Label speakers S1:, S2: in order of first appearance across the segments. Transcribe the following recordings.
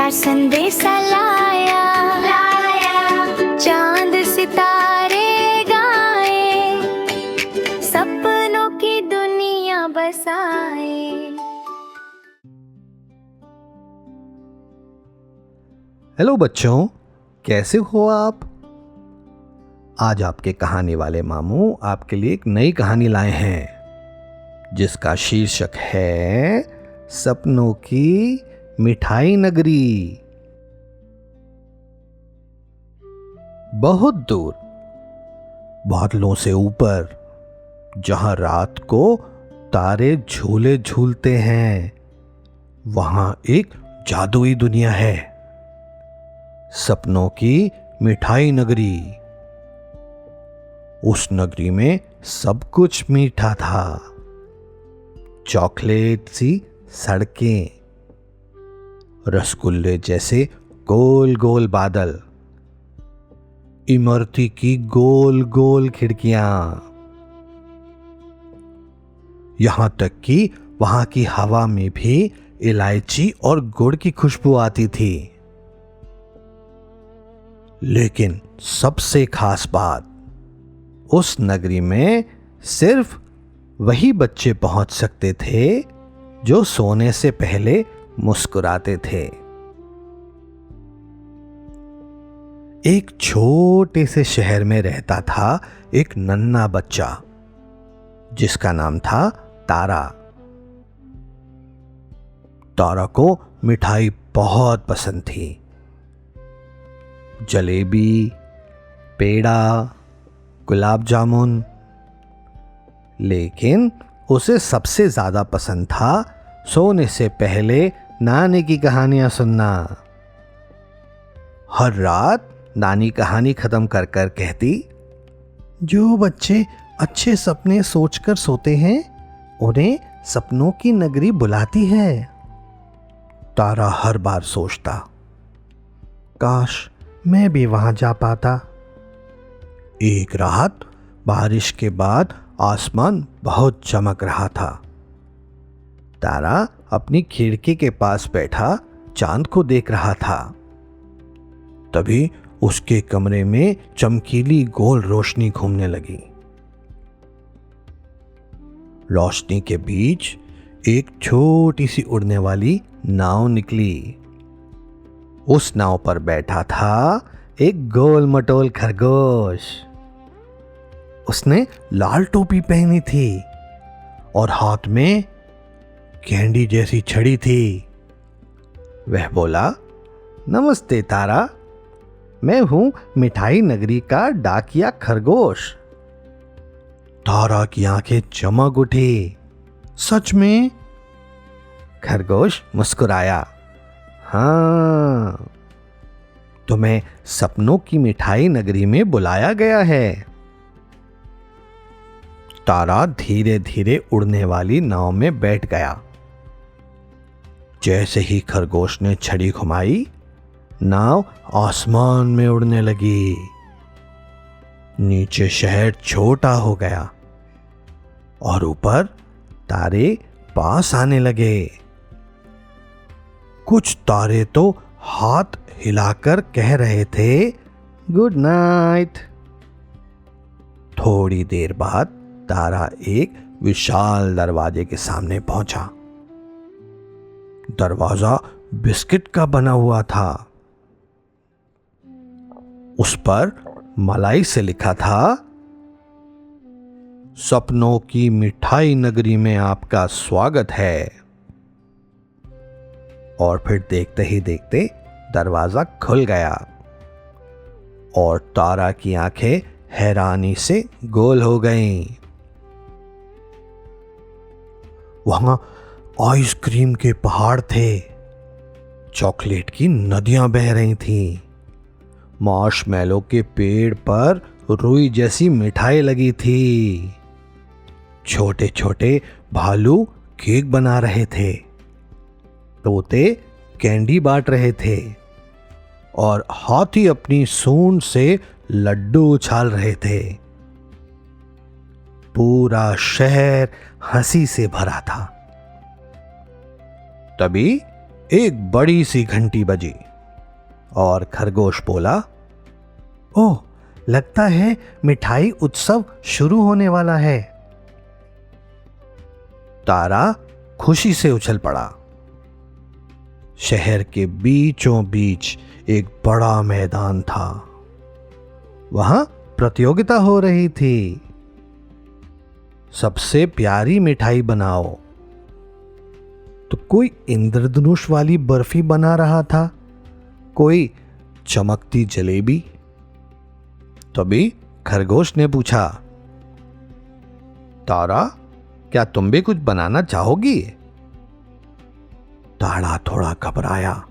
S1: प्यार संदेशा लाया चांद सितारे गाए, सपनों की दुनिया बसाए।
S2: हेलो बच्चों, कैसे हो आप? आज आपके कहानी वाले मामू आपके लिए एक नई कहानी लाए हैं जिसका शीर्षक है सपनों की मिठाई नगरी। बहुत दूर, बादलों से ऊपर, जहां रात को तारे झूले झूलते हैं, वहां एक जादुई दुनिया है, सपनों की मिठाई नगरी। उस नगरी में सब कुछ मीठा था। चॉकलेट सी सड़कें, रसगुल्ले जैसे गोल गोल बादल, इमरती की गोल गोल खिड़कियां, यहां तक कि वहां की हवा में भी इलायची और गुड़ की खुशबू आती थी। लेकिन सबसे खास बात, उस नगरी में सिर्फ वही बच्चे पहुंच सकते थे जो सोने से पहले मुस्कुराते थे। एक छोटे से शहर में रहता था एक नन्हा बच्चा जिसका नाम था तारा। तारा को मिठाई बहुत पसंद थी। जलेबी, पेड़ा, गुलाब जामुन। लेकिन उसे सबसे ज्यादा पसंद था सोने से पहले नानी की कहानियां सुनना। हर रात नानी कहानी खत्म कर कर कहती, जो बच्चे अच्छे सपने सोचकर सोते हैं उन्हें सपनों की नगरी बुलाती है। तारा हर बार सोचता, काश मैं भी वहां जा पाता। एक रात बारिश के बाद आसमान बहुत चमक रहा था। तारा अपनी खिड़की के पास बैठा चांद को देख रहा था। तभी उसके कमरे में चमकीली गोल रोशनी घूमने लगी। रोशनी के बीच एक छोटी सी उड़ने वाली नाव निकली। उस नाव पर बैठा था एक गोल मटोल खरगोश। उसने लाल टोपी पहनी थी और हाथ में कैंडी जैसी छड़ी थी। वह बोला, नमस्ते तारा, मैं हूं मिठाई नगरी का डाकिया खरगोश। तारा की आंखें चमक उठी। सच में? खरगोश मुस्कुराया। हाँ, तुम्हें सपनों की मिठाई नगरी में बुलाया गया है। तारा धीरे धीरे उड़ने वाली नाव में बैठ गया। जैसे ही खरगोश ने छड़ी घुमाई, नाव आसमान में उड़ने लगी। नीचे शहर छोटा हो गया और ऊपर तारे पास आने लगे। कुछ तारे तो हाथ हिलाकर कह रहे थे, गुड नाइट। थोड़ी देर बाद तारा एक विशाल दरवाजे के सामने पहुंचा। दरवाजा बिस्किट का बना हुआ था। उस पर मलाई से लिखा था, सपनों की मिठाई नगरी में आपका स्वागत है। और फिर देखते ही देखते दरवाजा खुल गया और तारा की आंखें हैरानी से गोल हो गईं। वहां आइसक्रीम के पहाड़ थे, चॉकलेट की नदियां बह रही थीं, मार्शमैलो के पेड़ पर रुई जैसी मिठाई लगी थी, छोटे छोटे भालू केक बना रहे थे, तोते कैंडी बांट रहे थे और हाथी अपनी सूंड से लड्डू उछाल रहे थे। पूरा शहर हंसी से भरा था। तभी एक बड़ी सी घंटी बजी और खरगोश बोला, ओह, लगता है मिठाई उत्सव शुरू होने वाला है। तारा खुशी से उछल पड़ा। शहर के बीचों बीच एक बड़ा मैदान था। वहां प्रतियोगिता हो रही थी। सबसे प्यारी मिठाई बनाओ। तो कोई इंद्रधनुष वाली बर्फी बना रहा था, कोई चमकती जलेबी। तभी खरगोश ने पूछा, तारा, क्या तुम भी कुछ बनाना चाहोगी? तारा थोड़ा घबराया,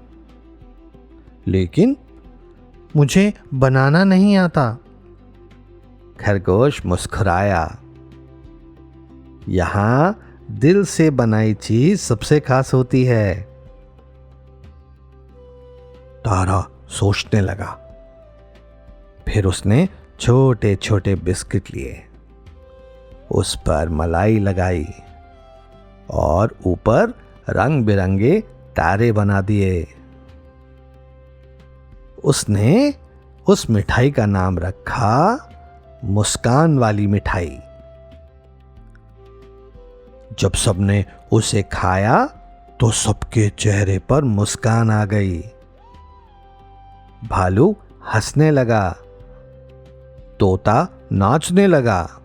S2: लेकिन मुझे बनाना नहीं आता। खरगोश मुस्कुराया। यहां दिल से बनाई चीज सबसे खास होती है। तारा सोचने लगा। फिर उसने छोटे छोटे बिस्किट लिए, उस पर मलाई लगाई और ऊपर रंग बिरंगे तारे बना दिए। उसने उस मिठाई का नाम रखा मुस्कान वाली मिठाई। जब सबने उसे खाया तो सबके चेहरे पर मुस्कान आ गई। भालू हंसने लगा, तोता नाचने लगा,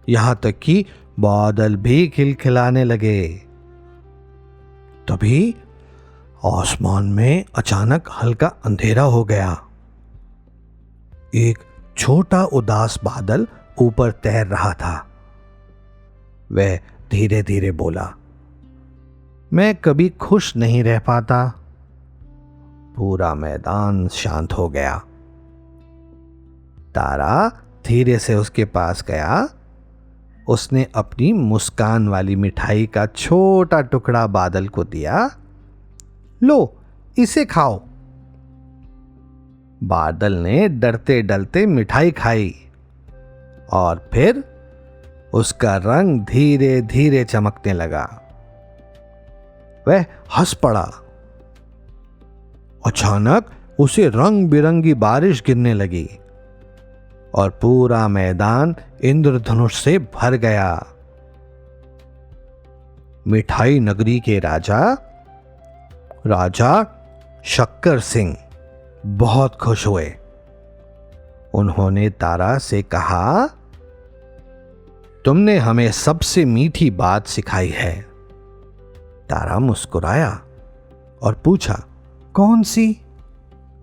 S2: यहां तक कि बादल भी खिलखिलाने लगे। तभी आसमान में अचानक हल्का अंधेरा हो गया। एक छोटा उदास बादल ऊपर तैर रहा था। वह धीरे धीरे बोला, मैं कभी खुश नहीं रह पाता। पूरा मैदान शांत हो गया। तारा धीरे से उसके पास गया। उसने अपनी मुस्कान वाली मिठाई का छोटा टुकड़ा बादल को दिया। लो, इसे खाओ। बादल ने डरते डरते मिठाई खाई और फिर उसका रंग धीरे धीरे चमकने लगा। वह हंस पड़ा। अचानक उसे रंग बिरंगी बारिश गिरने लगी और पूरा मैदान इंद्रधनुष से भर गया। मिठाई नगरी के राजा शक्कर सिंह बहुत खुश हुए। उन्होंने तारा से कहा, तुमने हमें सबसे मीठी बात सिखाई है। तारा मुस्कुराया और पूछा, कौन सी?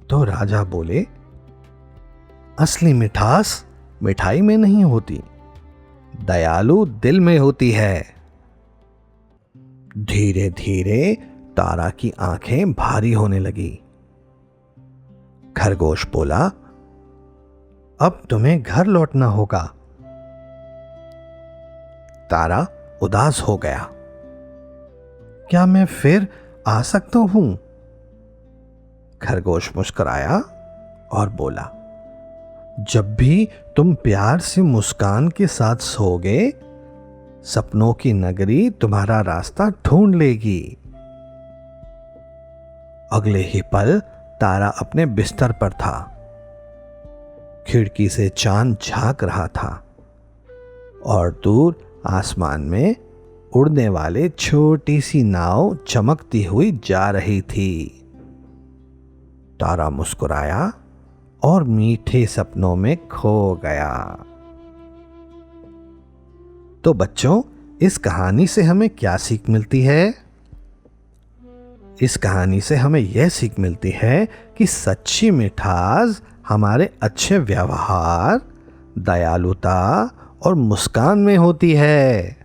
S2: तो राजा बोले, असली मिठास मिठाई में नहीं होती, दयालु दिल में होती है। धीरे धीरे तारा की आंखें भारी होने लगी। खरगोश बोला, अब तुम्हें घर लौटना होगा। तारा उदास हो गया। क्या मैं फिर आ सकता हूं? खरगोश मुस्कुराया और बोला, जब भी तुम प्यार से मुस्कान के साथ सोओगे, सपनों की नगरी तुम्हारा रास्ता ढूंढ लेगी। अगले ही पल तारा अपने बिस्तर पर था। खिड़की से चांद झांक रहा था और दूर आसमान में उड़ने वाले छोटी सी नाव चमकती हुई जा रही थी। तारा मुस्कुराया और मीठे सपनों में खो गया। तो बच्चों, इस कहानी से हमें क्या सीख मिलती है? इस कहानी से हमें यह सीख मिलती है कि सच्ची मिठास हमारे अच्छे व्यवहार, दयालुता और मुस्कान में होती है।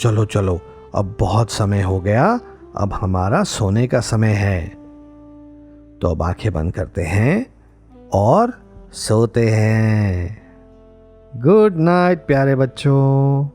S2: चलो चलो, अब बहुत समय हो गया, अब हमारा सोने का समय है। तो अब आंखें बंद करते हैं और सोते हैं। गुड नाइट प्यारे बच्चों।